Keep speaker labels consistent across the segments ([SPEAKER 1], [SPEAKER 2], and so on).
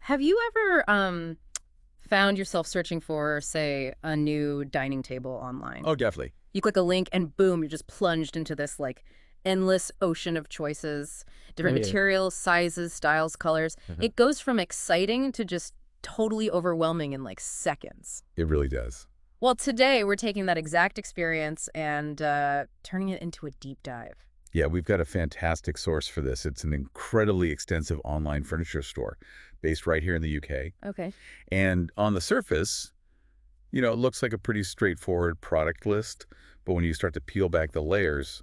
[SPEAKER 1] Have you ever found yourself searching for, say, a new dining table online?
[SPEAKER 2] Oh, definitely.
[SPEAKER 1] You click a link and boom, you're just plunged into this like endless ocean of choices,
[SPEAKER 2] Oh,
[SPEAKER 1] different
[SPEAKER 2] yeah.
[SPEAKER 1] materials, sizes, styles, colors.
[SPEAKER 2] Mhm.
[SPEAKER 1] It goes from exciting to just totally overwhelming in like seconds.
[SPEAKER 2] It really does.
[SPEAKER 1] Well, today we're taking that exact experience and turning it into a deep dive.
[SPEAKER 2] Yeah, we've got a fantastic source for this. It's an incredibly extensive online furniture store based right here in the UK.
[SPEAKER 1] Okay.
[SPEAKER 2] And on the surface, it looks like a pretty straightforward product list. But when you start to peel back the layers,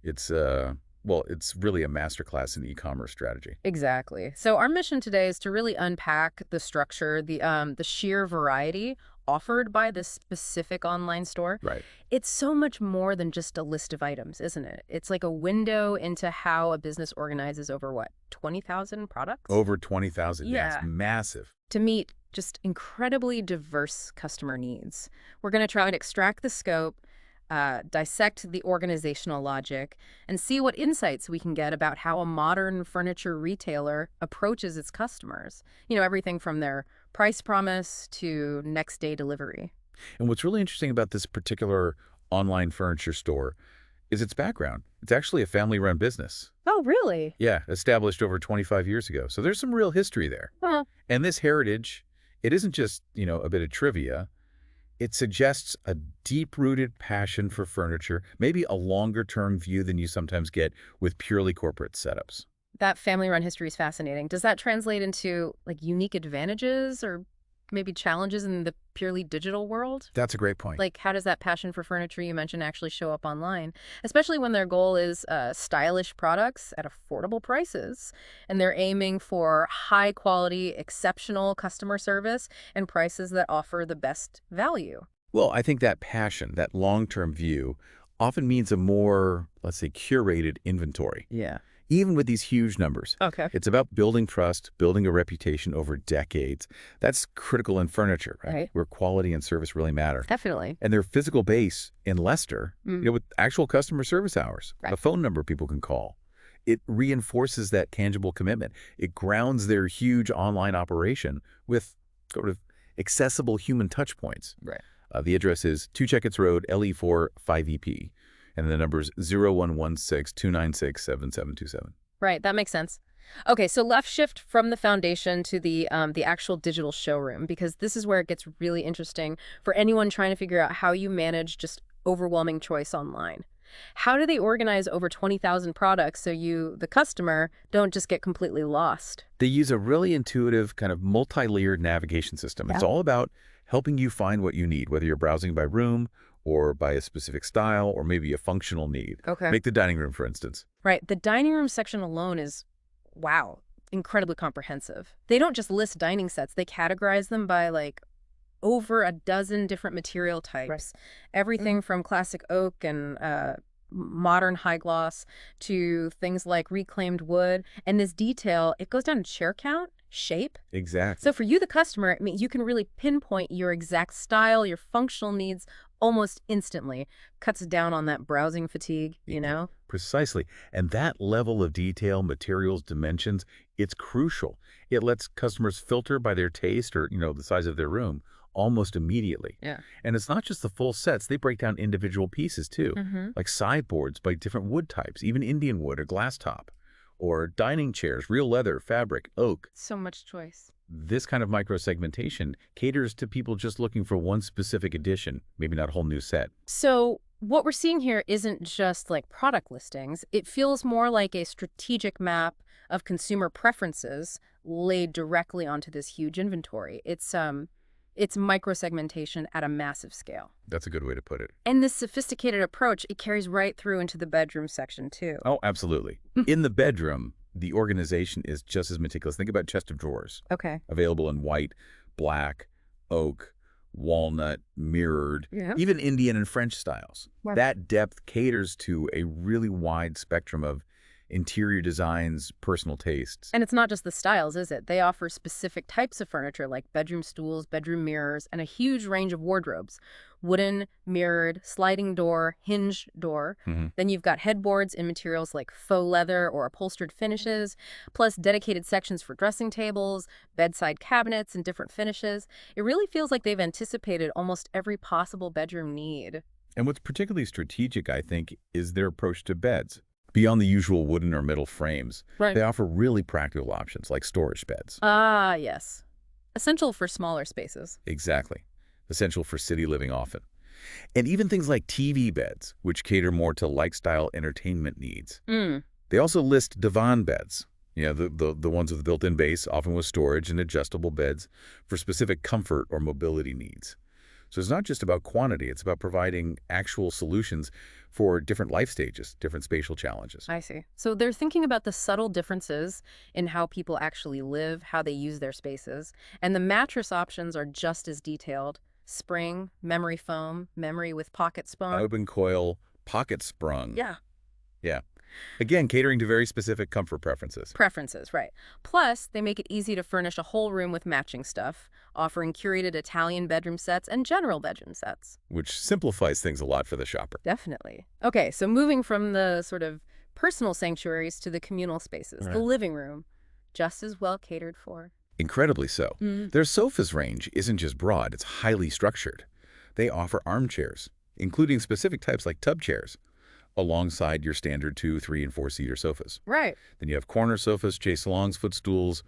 [SPEAKER 2] it's, well, it's really a masterclass in e-commerce strategy.
[SPEAKER 1] Exactly. So our mission today is to really unpack the structure, the sheer variety offered by this specific online store.
[SPEAKER 2] Right.
[SPEAKER 1] It's so much more than just a list of items, isn't it? It's like a window into how a business organizes over what, 20,000 products?
[SPEAKER 2] Over 20,000. Yeah, it's
[SPEAKER 1] Yeah.
[SPEAKER 2] massive.
[SPEAKER 1] To meet just incredibly diverse customer needs. We're going to try and extract the scope, dissect the organizational logic, and see what insights we can get about how a modern furniture retailer approaches its customers. Everything from their price promise to next day delivery.
[SPEAKER 2] And what's really interesting about this particular online furniture store is its background. It's actually a family-run business.
[SPEAKER 1] Oh, really?
[SPEAKER 2] Yeah, established over 25 years ago. So there's some real history there.
[SPEAKER 1] Huh.
[SPEAKER 2] And this heritage, it isn't just, a bit of trivia. It suggests a deep-rooted passion for furniture, maybe a longer-term view than you sometimes get with purely corporate setups.
[SPEAKER 1] That family-run history is fascinating. Does that translate into like unique advantages or maybe challenges in the purely digital world?
[SPEAKER 2] That's a great point.
[SPEAKER 1] Like, how does that passion for furniture you mentioned actually show up online? Especially when their goal is stylish products at affordable prices, and they're aiming for high quality, exceptional customer service and prices that offer the best value.
[SPEAKER 2] Well, I think that passion, that long-term view, often means a more, let's say, curated inventory.
[SPEAKER 1] Yeah.
[SPEAKER 2] Even with these huge numbers.
[SPEAKER 1] Okay.
[SPEAKER 2] It's about building trust, building a reputation over decades. That's critical in furniture, right?
[SPEAKER 1] Right.
[SPEAKER 2] Where quality and service really matter.
[SPEAKER 1] Definitely.
[SPEAKER 2] And their physical base in Leicester,
[SPEAKER 1] Mm.
[SPEAKER 2] with actual customer service hours,
[SPEAKER 1] Right.
[SPEAKER 2] a phone number people can call. It reinforces that tangible commitment. It grounds their huge online operation with sort of accessible human touch points.
[SPEAKER 1] Right.
[SPEAKER 2] The address is 2 Checketts Road, LE4 5EP. And the number is 0116-296-7727.
[SPEAKER 1] Right. That makes sense. Okay, so left shift from the foundation to the actual digital showroom, because this is where it gets really interesting for anyone trying to figure out how you manage just overwhelming choice online. How do they organize over 20,000 products so you, the customer, don't just get completely lost?
[SPEAKER 2] They use a really intuitive kind of multi-layered navigation system. It's
[SPEAKER 1] Yeah.
[SPEAKER 2] all about helping you find what you need, whether you're browsing by room or by a specific style or maybe a functional need.
[SPEAKER 1] Okay.
[SPEAKER 2] Make the dining room, for instance.
[SPEAKER 1] Right. The dining room section alone is, wow, incredibly comprehensive. They don't just list dining sets, they categorize them by like over a dozen different material types. Everything from classic oak and modern high gloss to things like reclaimed wood. And this detail, it goes down to chair count, shape.
[SPEAKER 2] Exactly.
[SPEAKER 1] So for you, the customer, I mean, you can really pinpoint your exact style, your functional needs almost instantly. Cuts down on that browsing fatigue, you know?
[SPEAKER 2] Precisely. And that level of detail, materials, dimensions, it's crucial. It lets customers filter by their taste or, the size of their room almost immediately.
[SPEAKER 1] Yeah.
[SPEAKER 2] And it's not just the full sets. They break down individual pieces too,
[SPEAKER 1] Mm-hmm.
[SPEAKER 2] like sideboards by different wood types, even Indian wood or glass top, or dining chairs, real leather, fabric, oak.
[SPEAKER 1] So much choice.
[SPEAKER 2] This kind of micro-segmentation caters to people just looking for one specific edition, maybe not a whole new set.
[SPEAKER 1] So what we're seeing here isn't just like product listings. It feels more like a strategic map of consumer preferences laid directly onto this huge inventory. It's microsegmentation at a massive scale.
[SPEAKER 2] That's a good way to put it.
[SPEAKER 1] And this sophisticated approach, it carries right through into the bedroom section too.
[SPEAKER 2] Oh, absolutely. In the bedroom, the organization is just as meticulous. Think about chest of drawers,
[SPEAKER 1] Okay.
[SPEAKER 2] available in white, black, oak, walnut, mirrored,
[SPEAKER 1] Yeah.
[SPEAKER 2] even Indian and French styles.
[SPEAKER 1] Wow.
[SPEAKER 2] That depth caters to a really wide spectrum of interior designs, personal tastes.
[SPEAKER 1] And it's not just the styles, is it? They offer specific types of furniture like bedroom stools, bedroom mirrors, and a huge range of wardrobes. Wooden, mirrored, sliding door, hinged door.
[SPEAKER 2] Hmm.
[SPEAKER 1] Then you've got headboards in materials like faux leather or upholstered finishes, plus dedicated sections for dressing tables, bedside cabinets in different finishes. It really feels like they've anticipated almost every possible bedroom need.
[SPEAKER 2] And what's particularly strategic, I think, is their approach to beds. Beyond the usual wooden or metal frames,
[SPEAKER 1] Right.
[SPEAKER 2] they offer really practical options like storage beds.
[SPEAKER 1] Ah, yes. Essential for smaller spaces.
[SPEAKER 2] Exactly. Essential for city living often. And even things like TV beds, which cater more to lifestyle entertainment needs.
[SPEAKER 1] Mm.
[SPEAKER 2] They also list divan beds, the ones with built-in base, often with storage and adjustable beds for specific comfort or mobility needs. So it's not just about quantity, it's about providing actual solutions for different life stages, different spatial challenges.
[SPEAKER 1] I see. So they're thinking about the subtle differences in how people actually live, how they use their spaces, and the mattress options are just as detailed. Spring, memory foam, memory with pocket sprung.
[SPEAKER 2] Open coil, pocket sprung.
[SPEAKER 1] Yeah.
[SPEAKER 2] Yeah. Again, catering to very specific comfort preferences.
[SPEAKER 1] Preferences, right. Plus, they make it easy to furnish a whole room with matching stuff, offering curated Italian bedroom sets and general bedroom sets.
[SPEAKER 2] Which simplifies things a lot for the shopper.
[SPEAKER 1] Definitely. Okay, so moving from the sort of personal sanctuaries to the communal spaces, the
[SPEAKER 2] Right.
[SPEAKER 1] living room, just as well catered for.
[SPEAKER 2] Incredibly so.
[SPEAKER 1] Mm.
[SPEAKER 2] Their sofas range isn't just broad, it's highly structured. They offer armchairs, including specific types like tub chairs, alongside your standard 2, 3, and 4-seater sofas.
[SPEAKER 1] Right.
[SPEAKER 2] Then you have corner sofas, chaise salons, footstools,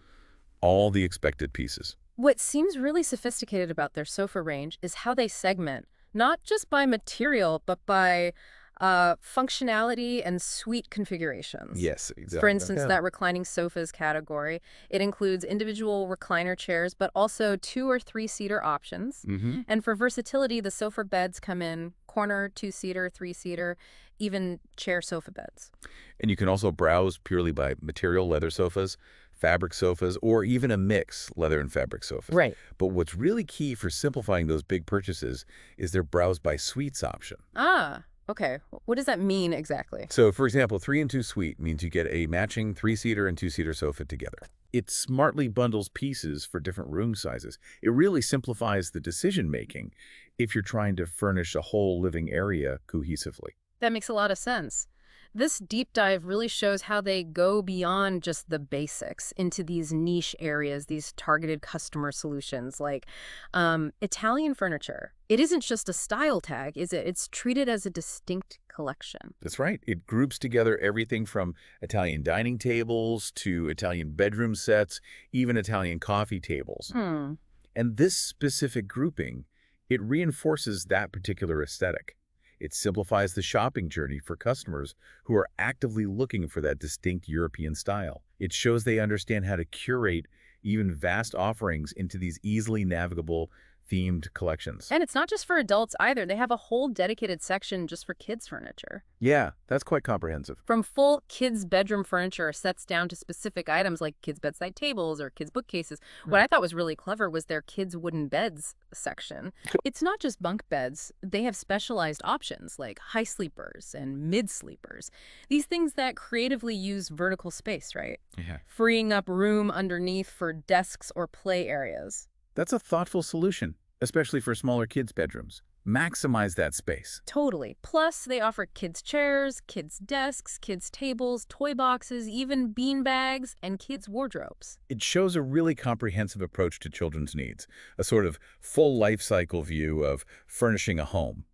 [SPEAKER 2] all the expected pieces.
[SPEAKER 1] What seems really sophisticated about their sofa range is how they segment, not just by material, but by functionality and suite configurations.
[SPEAKER 2] Yes, exactly.
[SPEAKER 1] For instance,
[SPEAKER 2] Yeah.
[SPEAKER 1] that reclining sofas category, it includes individual recliner chairs, but also 2- or 3-seater options.
[SPEAKER 2] Mm-hmm.
[SPEAKER 1] And for versatility, the sofa beds come in corner, 2-seater, 3-seater, even chair sofa beds.
[SPEAKER 2] And you can also browse purely by material, leather sofas, fabric sofas, or even a mix, leather and fabric sofas.
[SPEAKER 1] Right.
[SPEAKER 2] But what's really key for simplifying those big purchases is their browse by suites option.
[SPEAKER 1] Ah, okay. What does that mean exactly?
[SPEAKER 2] So, for example, 3 and 2 suite means you get a matching 3-seater and 2-seater sofa together. It smartly bundles pieces for different room sizes. It really simplifies the decision-making if you're trying to furnish a whole living area cohesively.
[SPEAKER 1] That makes a lot of sense. This deep dive really shows how they go beyond just the basics into these niche areas, these targeted customer solutions like Italian furniture. It isn't just a style tag, is it? It's treated as a distinct collection.
[SPEAKER 2] That's right. It groups together everything from Italian dining tables to Italian bedroom sets, even Italian coffee tables.
[SPEAKER 1] Hmm.
[SPEAKER 2] And this specific grouping, it reinforces that particular aesthetic. It simplifies the shopping journey for customers who are actively looking for that distinct European style. It shows they understand how to curate even vast offerings into these easily navigable themed collections.
[SPEAKER 1] And it's not just for adults either. They have a whole dedicated section just for kids' furniture.
[SPEAKER 2] Yeah, that's quite comprehensive.
[SPEAKER 1] From full kids' bedroom furniture sets down to specific items like kids' bedside tables or kids' bookcases. What I thought was really clever was their kids' wooden beds section. It's not just bunk beds. They have specialized options like high sleepers and mid sleepers. These things that creatively use vertical space, right?
[SPEAKER 2] Yeah.
[SPEAKER 1] Freeing up room underneath for desks or play areas.
[SPEAKER 2] That's a thoughtful solution, especially for smaller kids' bedrooms. Maximize that space.
[SPEAKER 1] Totally. Plus, they offer kids' chairs, kids' desks, kids' tables, toy boxes, even bean bags, and kids' wardrobes.
[SPEAKER 2] It shows a really comprehensive approach to children's needs, a sort of full life cycle view of furnishing a home,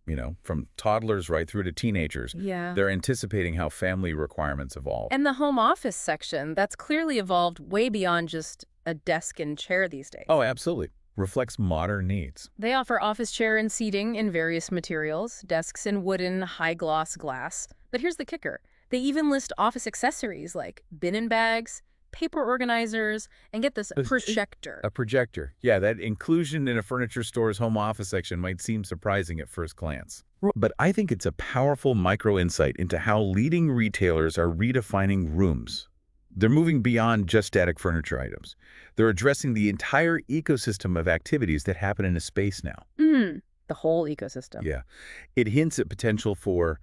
[SPEAKER 2] from toddlers right through to teenagers.
[SPEAKER 1] Yeah.
[SPEAKER 2] They're anticipating how family requirements evolve.
[SPEAKER 1] And the home office section, that's clearly evolved way beyond just a desk and chair these days.
[SPEAKER 2] Oh, absolutely. Reflects modern needs.
[SPEAKER 1] They offer office chair and seating in various materials, desks in wooden, high-gloss glass. But here's the kicker. They even list office accessories like bin and bags, paper organizers, and get this, projector.
[SPEAKER 2] A projector. Yeah, that inclusion in a furniture store's home office section might seem surprising at first glance. But I think it's a powerful micro insight into how leading retailers are redefining rooms. They're moving beyond just static furniture items. They're addressing the entire ecosystem of activities that happen in a space now.
[SPEAKER 1] The whole ecosystem.
[SPEAKER 2] Yeah. It hints at potential for,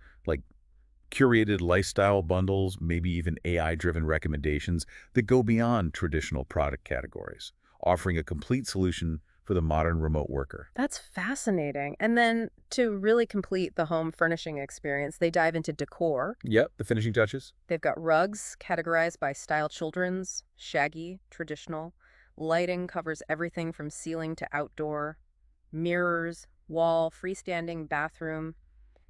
[SPEAKER 2] curated lifestyle bundles, maybe even AI-driven recommendations that go beyond traditional product categories, offering a complete solution for the modern remote worker.
[SPEAKER 1] That's fascinating. And then to really complete the home furnishing experience, they dive into decor.
[SPEAKER 2] Yep, the finishing touches.
[SPEAKER 1] They've got rugs categorized by style children's, shaggy, traditional. Lighting covers everything from ceiling to outdoor. Mirrors, wall, freestanding bathroom.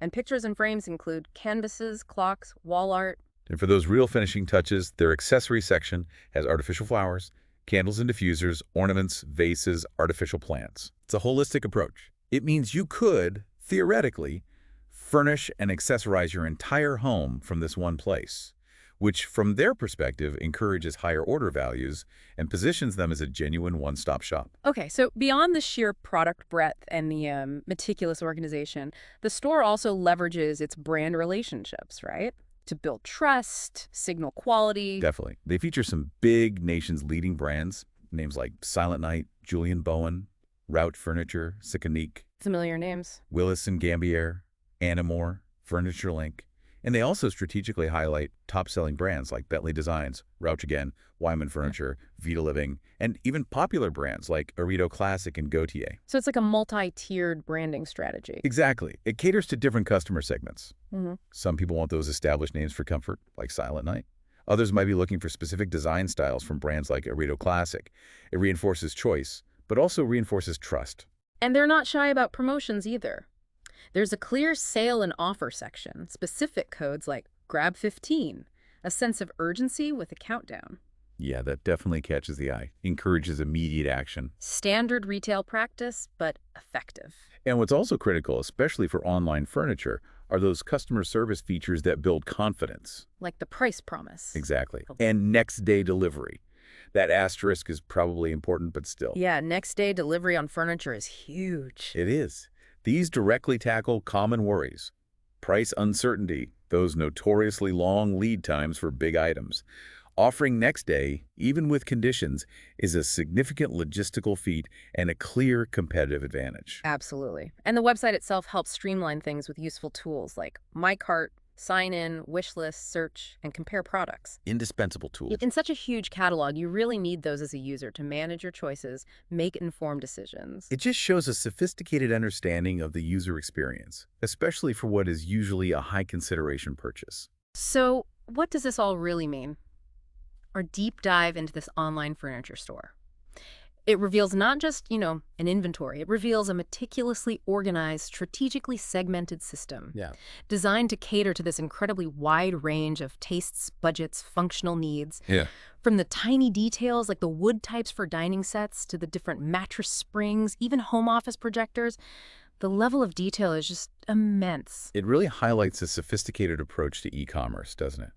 [SPEAKER 1] And pictures and frames include canvases, clocks, wall art.
[SPEAKER 2] And for those real finishing touches, their accessory section has artificial flowers, candles and diffusers, ornaments, vases, artificial plants. It's a holistic approach. It means you could, theoretically, furnish and accessorize your entire home from this one place, which, from their perspective, encourages higher order values and positions them as a genuine one-stop shop.
[SPEAKER 1] Okay, so beyond the sheer product breadth and the meticulous organization, the store also leverages its brand relationships, right? To build trust, signal quality.
[SPEAKER 2] Definitely. They feature some big nation's leading brands, names like Silent Night, Julian Bowen, Route Furniture, Sicanique,
[SPEAKER 1] Familiar names.
[SPEAKER 2] Willis and Gambier, Anamore, Furniture Link. And they also strategically highlight top-selling brands like Bentley Designs, Rauch Again, Wyman Furniture, Vita Living, and even popular brands like Arito Classic and Gautier.
[SPEAKER 1] So it's like a multi-tiered branding strategy.
[SPEAKER 2] Exactly. It caters to different customer segments.
[SPEAKER 1] Mm-hmm.
[SPEAKER 2] Some people want those established names for comfort, like Silent Night. Others might be looking for specific design styles from brands like Arito Classic. It reinforces choice, but also reinforces trust.
[SPEAKER 1] And they're not shy about promotions either. There's a clear sale and offer section, specific codes like Grab 15, a sense of urgency with a countdown.
[SPEAKER 2] Yeah, that definitely catches the eye, encourages immediate action.
[SPEAKER 1] Standard retail practice, but effective.
[SPEAKER 2] And what's also critical, especially for online furniture, are those customer service features that build confidence.
[SPEAKER 1] Like the price promise.
[SPEAKER 2] Exactly. And next-day delivery. That asterisk is probably important, but still.
[SPEAKER 1] Yeah, next day delivery on furniture is huge.
[SPEAKER 2] It is. These directly tackle common worries. Price uncertainty, those notoriously long lead times for big items. Offering next day, even with conditions, is a significant logistical feat and a clear competitive advantage.
[SPEAKER 1] Absolutely. And the website itself helps streamline things with useful tools like My Cart, sign in, wish list, search, and compare products.
[SPEAKER 2] Indispensable tools.
[SPEAKER 1] In such a huge catalog, you really need those as a user to manage your choices, make informed decisions.
[SPEAKER 2] It just shows a sophisticated understanding of the user experience, especially for what is usually a high-consideration purchase.
[SPEAKER 1] So, what does this all really mean? Our deep dive into this online furniture store. It reveals not just, an inventory. It reveals a meticulously organized, strategically segmented system designed to cater to this incredibly wide range of tastes, budgets, functional needs.
[SPEAKER 2] Yeah.
[SPEAKER 1] From the tiny details like the wood types for dining sets to the different mattress springs, even home office projectors, the level of detail is just immense.
[SPEAKER 2] It really highlights a sophisticated approach to e-commerce, doesn't it?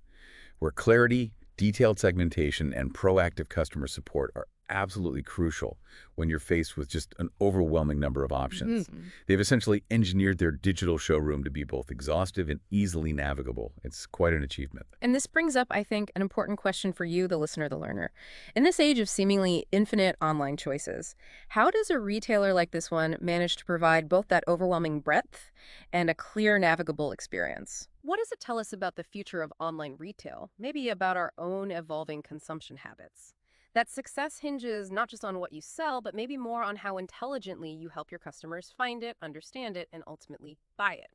[SPEAKER 2] Where clarity, detailed segmentation, and proactive customer support are absolutely crucial when you're faced with just an overwhelming number of options. They've essentially engineered their digital showroom to be both exhaustive and easily navigable. It's quite an achievement.
[SPEAKER 1] And this brings up, I think, an important question for you, the listener, the learner. In this age of seemingly infinite online choices, how does a retailer like this one manage to provide both that overwhelming breadth and a clear navigable experience? What does it tell us about the future of online retail? Maybe about our own evolving consumption habits? That success hinges not just on what you sell, but maybe more on how intelligently you help your customers find it, understand it, and ultimately buy it.